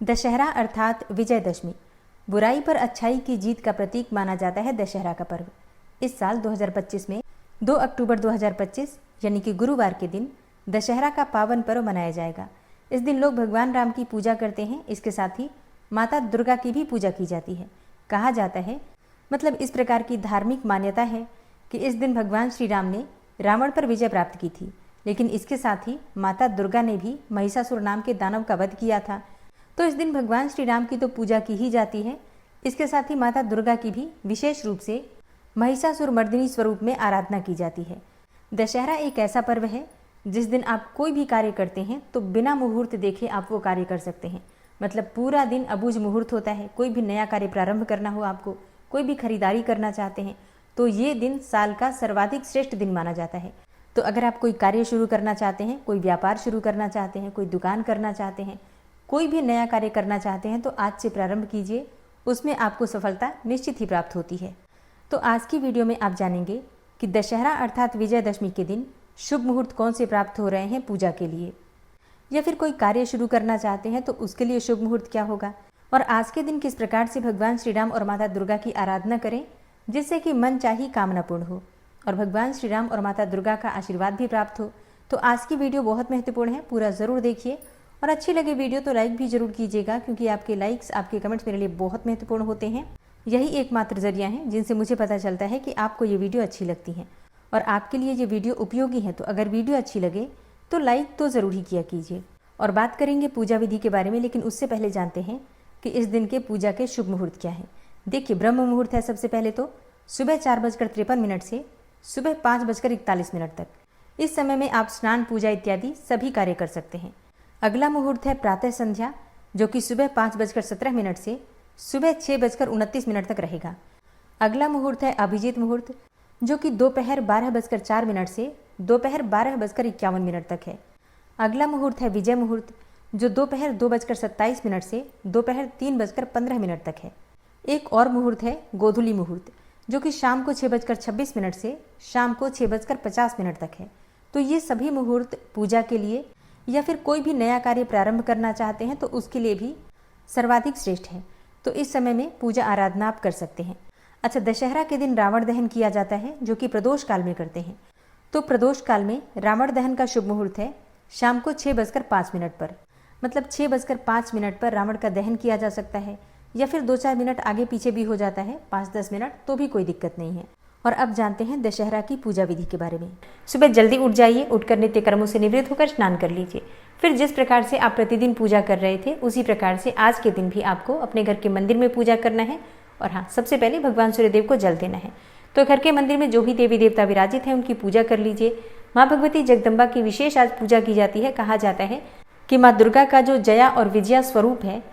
दशहरा अर्थात विजयदशमी बुराई पर अच्छाई की जीत का प्रतीक माना जाता है। दशहरा का पर्व इस साल 2025 में 2 अक्टूबर 2025 यानी कि गुरुवार के दिन दशहरा का पावन पर्व मनाया जाएगा। इस दिन लोग भगवान राम की पूजा करते हैं। इसके साथ ही माता दुर्गा की भी पूजा की जाती है। कहा जाता है, मतलब इस प्रकार की धार्मिक मान्यता है कि इस दिन भगवान श्री राम ने रावण पर विजय प्राप्त की थी, लेकिन इसके साथ ही माता दुर्गा ने भी महिषासुर नाम के दानव का वध किया था। तो इस दिन भगवान श्री राम की तो पूजा की ही जाती है, इसके साथ ही माता दुर्गा की भी विशेष रूप से महिषासुर मर्दिनी स्वरूप में आराधना की जाती है। दशहरा एक ऐसा पर्व है जिस दिन आप कोई भी कार्य करते हैं तो बिना मुहूर्त देखे आप वो कार्य कर सकते हैं। मतलब पूरा दिन अबूझ मुहूर्त होता है। कोई भी नया कार्य प्रारंभ करना हो, आपको कोई भी खरीदारी करना चाहते हैं तो ये दिन साल का सर्वाधिक श्रेष्ठ दिन माना जाता है। तो अगर आप कोई कार्य शुरू करना चाहते हैं, कोई व्यापार शुरू करना चाहते हैं, कोई दुकान करना चाहते हैं, कोई भी नया कार्य करना चाहते हैं तो आज से प्रारंभ कीजिए, उसमें आपको सफलता निश्चित ही प्राप्त होती है। तो आज की वीडियो में आप जानेंगे कि दशहरा अर्थात विजयदशमी के दिन शुभ मुहूर्त कौन से प्राप्त हो रहे हैं पूजा के लिए, या फिर कोई कार्य शुरू करना चाहते हैं तो उसके लिए शुभ मुहूर्त क्या होगा, और आज के दिन किस प्रकार से भगवान श्री राम और माता दुर्गा की आराधना करें जिससे कि मन चाही कामना पूर्ण हो और भगवान श्री राम और माता दुर्गा का आशीर्वाद भी प्राप्त हो। तो आज की वीडियो बहुत महत्वपूर्ण है, पूरा ज़रूर देखिए और अच्छी लगे वीडियो तो लाइक भी जरूर कीजिएगा, क्योंकि आपके लाइक्स, आपके कमेंट्स मेरे लिए बहुत महत्वपूर्ण होते हैं। यही एकमात्र जरिया है जिनसे मुझे पता चलता है कि आपको ये वीडियो अच्छी लगती है और आपके लिए ये वीडियो उपयोगी है। तो अगर वीडियो अच्छी लगे तो लाइक तो ज़रूर ही किया कीजिए। और बात करेंगे पूजा विधि के बारे में, लेकिन उससे पहले जानते हैं कि इस दिन के पूजा के शुभ मुहूर्त क्या है। देखिए, ब्रह्म मुहूर्त है सबसे पहले तो सुबह 4:53 से सुबह 5:41 तक। इस समय में आप स्नान, पूजा इत्यादि सभी कार्य कर सकते हैं। अगला मुहूर्त है प्रातः संध्या, जो कि सुबह 5:17 से सुबह 6:29 तक रहेगा। अगला मुहूर्त है अभिजीत मुहूर्त, जो कि दोपहर 12:04 से दोपहर 12:51 तक है। अगला मुहूर्त है विजय मुहूर्त, जो दोपहर 2:27 से दोपहर 3:15 तक है। एक और मुहूर्त है गोधूली मुहूर्त, जो कि शाम को 6:26 से शाम को 6:50 तक है। तो ये सभी मुहूर्त पूजा के लिए या फिर कोई भी नया कार्य प्रारंभ करना चाहते हैं तो उसके लिए भी सर्वाधिक श्रेष्ठ है। तो इस समय में पूजा आराधना आप कर सकते हैं। अच्छा, दशहरा के दिन रावण दहन किया जाता है, जो कि प्रदोष काल में करते हैं। तो प्रदोष काल में रावण दहन का शुभ मुहूर्त है शाम को 6:05 पर। मतलब 6:05 पर रावण का दहन किया जा सकता है, या फिर 2-4 मिनट आगे पीछे भी हो जाता है, 5-10 मिनट, तो भी कोई दिक्कत नहीं है। और अब जानते हैं दशहरा की पूजा विधि के बारे में। सुबह जल्दी उठ जाइए, उठकर नित्य कर्मों से निवृत्त होकर स्नान कर लीजिए। फिर जिस प्रकार से आप प्रतिदिन पूजा कर रहे थे उसी प्रकार से आज के दिन भी आपको अपने घर के मंदिर में पूजा करना है। और हाँ, सबसे पहले भगवान सूर्यदेव को जल देना है। तो घर के मंदिर में जो भी देवी देवता विराजित हैं उनकी पूजा कर लीजिए। माँ भगवती जगदम्बा की विशेष आज पूजा की जाती है। कहा जाता है कि माँ दुर्गा का जो जया और विजया स्वरूप है,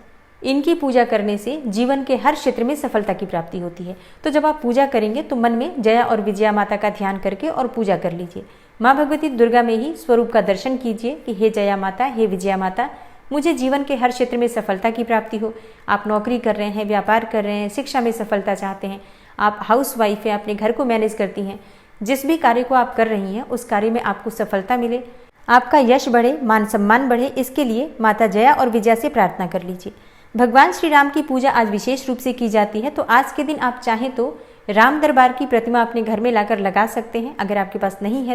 इनकी पूजा करने से जीवन के हर क्षेत्र में सफलता की प्राप्ति होती है। तो जब आप पूजा करेंगे तो मन में जया और विजया माता का ध्यान करके और पूजा कर लीजिए। माँ भगवती दुर्गा में ही स्वरूप का दर्शन कीजिए कि हे जया माता, हे विजया माता, मुझे जीवन के हर क्षेत्र में सफलता की प्राप्ति हो। आप नौकरी कर रहे हैं, व्यापार कर रहे हैं, शिक्षा में सफलता चाहते हैं, आप हाउस वाइफ हैं, अपने घर को मैनेज करती हैं, जिस भी कार्य को आप कर रही हैं उस कार्य में आपको सफलता मिले, आपका यश बढ़े, मान सम्मान बढ़े, इसके लिए माता जया और विजया से प्रार्थना कर लीजिए। भगवान श्री राम की पूजा आज विशेष रूप से की जाती है। तो आज के दिन आप चाहें तो राम दरबार की प्रतिमा अपने घर में लाकर लगा सकते हैं। अगर आपके पास नहीं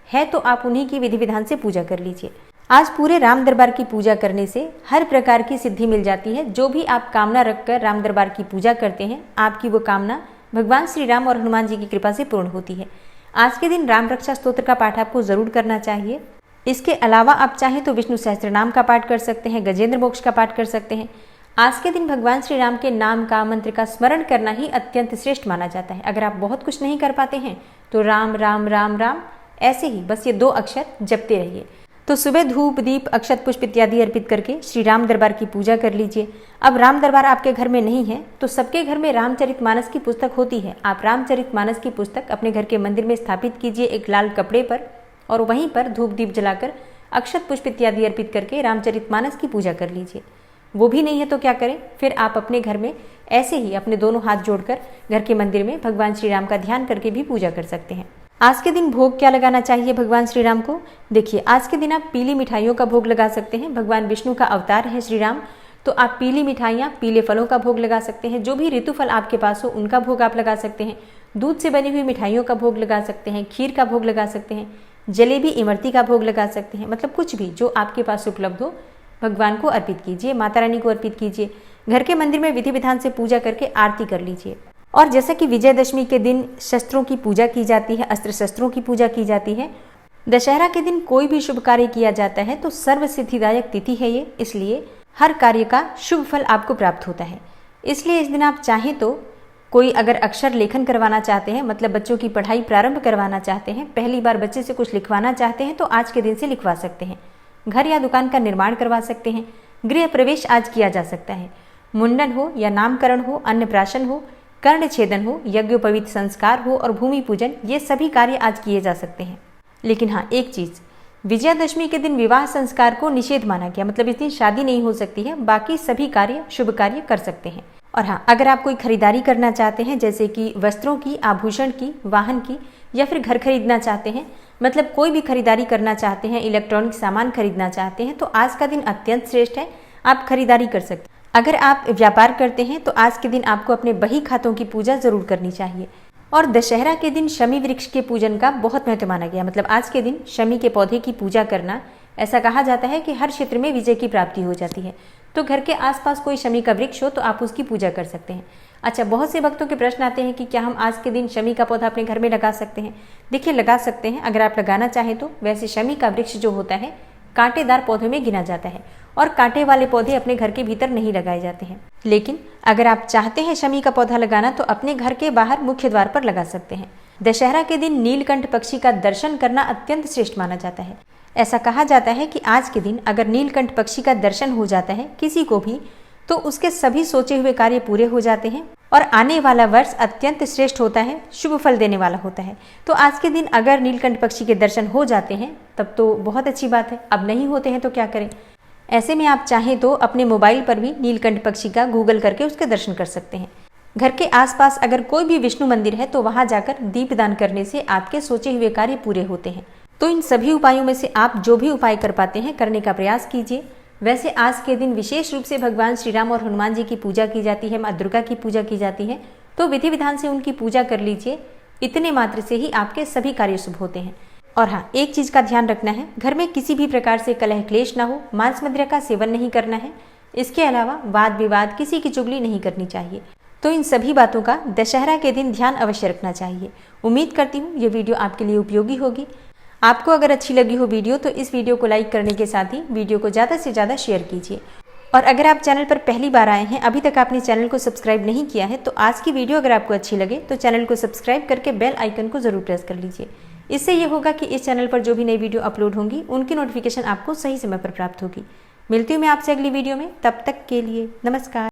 है तो आप उन्हीं की विधि विधान से पूजा कर लीजिए। आज पूरे राम दरबार की पूजा करने से हर प्रकार की सिद्धि मिल जाती है। जो भी आप कामना रखकर राम दरबार की पूजा करते हैं, आपकी वो कामना भगवान श्री राम और हनुमान जी की कृपा से पूर्ण होती है। आज के दिन राम रक्षा स्तोत्र का पाठ आपको जरूर करना चाहिए। इसके अलावा आप चाहें तो विष्णु सहस्त्रनाम का पाठ कर सकते हैं, गजेंद्र मोक्ष का पाठ कर सकते हैं। आज के दिन भगवान श्री राम के नाम का, मंत्र का स्मरण करना ही अत्यंत श्रेष्ठ माना जाता है। अगर आप बहुत कुछ नहीं कर पाते हैं तो राम राम राम राम ऐसे ही बस ये 2 अक्षर जपते रहिए। तो सुबह धूप, दीप, अक्षत, पुष्प इत्यादि अर्पित करके श्री राम दरबार की पूजा कर लीजिए। अब राम दरबार आपके घर में नहीं है तो सबके घर में रामचरितमानस की पुस्तक होती है। आप रामचरितमानस की पुस्तक अपने घर के मंदिर में स्थापित कीजिए एक लाल कपड़े पर, और वहीं पर धूप दीप जलाकर अक्षत पुष्प इत्यादि अर्पित करके रामचरितमानस की पूजा कर लीजिए। वो भी नहीं है तो क्या करें, फिर आप अपने घर में ऐसे ही अपने दोनों हाथ जोड़कर घर के मंदिर में भगवान श्री राम का ध्यान करके भी पूजा कर सकते हैं। आज के दिन भोग क्या लगाना चाहिए भगवान श्री राम को? देखिए, आज के दिन आप पीली मिठाइयों का भोग लगा सकते हैं। भगवान विष्णु का अवतार है श्री राम, तो आप पीली मिठाइयाँ, पीले फलों का भोग लगा सकते हैं। जो भी ऋतु फल आपके पास हो उनका भोग आप लगा सकते हैं। दूध से बनी हुई मिठाइयों का भोग लगा सकते हैं, खीर का भोग लगा सकते हैं, जलेबी, इमरती का भोग लगा सकते हैं। मतलब कुछ भी जो आपके पास उपलब्ध हो भगवान को अर्पित कीजिए, माता रानी को अर्पित कीजिए। घर के मंदिर में विधि विधान से पूजा करके आरती कर लीजिए। और जैसा कि विजयदशमी के दिन शस्त्रों की पूजा की जाती है, अस्त्र शस्त्रों की पूजा की जाती है, दशहरा के दिन कोई भी शुभ कार्य किया जाता है तो सर्व सिद्धिदायक तिथि है ये, इसलिए हर कार्य का शुभ फल आपको प्राप्त होता है। इसलिए इस दिन आप चाहें तो कोई अगर अक्षर लेखन करवाना चाहते हैं, मतलब बच्चों की पढ़ाई प्रारंभ करवाना चाहते हैं, पहली बार बच्चे से कुछ लिखवाना चाहते हैं तो आज के दिन से लिखवा सकते हैं। घर या दुकान का निर्माण करवा सकते हैं। गृह प्रवेश आज किया जा सकता है। मुंडन हो या नामकरण हो, अन्नप्राशन हो, कर्ण छेदन हो, यज्ञोपवीत संस्कार हो और भूमि पूजन, ये सभी कार्य आज किए जा सकते हैं। लेकिन हाँ, एक चीज, विजयादशमी के दिन विवाह संस्कार को निषेध माना गया, मतलब इस दिन शादी नहीं हो सकती है। बाकी सभी कार्य, शुभ कार्य कर सकते हैं। और हाँ, अगर आप कोई खरीदारी करना चाहते हैं, जैसे कि वस्त्रों की, आभूषण की, वाहन की, या फिर घर खरीदना चाहते हैं, मतलब कोई भी खरीदारी करना चाहते हैं, इलेक्ट्रॉनिक सामान खरीदना चाहते हैं, तो आज का दिन अत्यंत श्रेष्ठ है, आप खरीदारी कर सकते हैं। अगर आप व्यापार करते हैं तो आज के दिन आपको अपने बही खातों की पूजा जरूर करनी चाहिए। और दशहरा के दिन शमी वृक्ष के पूजन का बहुत महत्व माना गया, मतलब आज के दिन शमी के पौधे की पूजा करना, ऐसा कहा जाता है कि हर क्षेत्र में विजय की प्राप्ति हो जाती है। तो घर के आसपास कोई शमी का वृक्ष हो तो आप उसकी पूजा कर सकते हैं। अच्छा, बहुत से भक्तों के प्रश्न आते हैं कि क्या हम आज के दिन शमी का पौधा अपने घर में लगा सकते हैं। देखिए, लगा सकते हैं अगर आप लगाना चाहें तो। वैसे शमी का वृक्ष जो होता है कांटेदार पौधों में गिना जाता है और कांटे वाले पौधे अपने घर के भीतर नहीं लगाए जाते हैं। लेकिन अगर आप चाहते हैं शमी का पौधा लगाना तो अपने घर के बाहर मुख्य द्वार पर लगा सकते हैं। दशहरा के दिन नीलकंठ पक्षी का दर्शन करना अत्यंत श्रेष्ठ माना जाता है। ऐसा कहा जाता है कि आज के दिन अगर नीलकंठ पक्षी का दर्शन हो जाता है किसी को भी, तो उसके सभी सोचे हुए कार्य पूरे हो जाते हैं और आने वाला वर्ष अत्यंत श्रेष्ठ होता है, शुभ फल देने वाला होता है। तो आज के दिन अगर नीलकंठ पक्षी के दर्शन हो जाते हैं तब तो बहुत अच्छी बात है। अब नहीं होते हैं तो क्या करें। ऐसे में आप चाहें तो अपने मोबाइल पर भी नीलकंठ पक्षी का गूगल करके उसके दर्शन कर सकते हैं। घर के आसपास अगर कोई भी विष्णु मंदिर है तो वहां जाकर दीपदान करने से आपके सोचे हुए कार्य पूरे होते हैं। तो इन सभी उपायों में से आप जो भी उपाय कर पाते हैं करने का प्रयास कीजिए। वैसे आज के दिन विशेष रूप से भगवान श्री राम और हनुमान जी की पूजा की जाती है, माँ दुर्गा की पूजा की जाती है, तो विधि विधान से उनकी पूजा कर लीजिए। इतने मात्र से ही आपके सभी कार्य शुभ होते हैं। और हाँ, एक चीज का ध्यान रखना है, घर में किसी भी प्रकार से कलह क्लेश ना हो, मांस मदिरा का सेवन नहीं करना है। इसके अलावा वाद विवाद, किसी की चुगली नहीं करनी चाहिए। तो इन सभी बातों का दशहरा के दिन ध्यान अवश्य रखना चाहिए। उम्मीद करती हूँ ये वीडियो आपके लिए उपयोगी होगी। आपको अगर अच्छी लगी हो वीडियो तो इस वीडियो को लाइक करने के साथ ही वीडियो को ज़्यादा से ज़्यादा शेयर कीजिए। और अगर आप चैनल पर पहली बार आए हैं, अभी तक आपने चैनल को सब्सक्राइब नहीं किया है, तो आज की वीडियो अगर आपको अच्छी लगे तो चैनल को सब्सक्राइब करके बेल आइकन को जरूर प्रेस कर लीजिए। इससे ये होगा कि इस चैनल पर जो भी नई वीडियो अपलोड होंगी उनकी नोटिफिकेशन आपको सही समय पर प्राप्त होगी। मिलती हूँ मैं आपसे अगली वीडियो में, तब तक के लिए नमस्कार।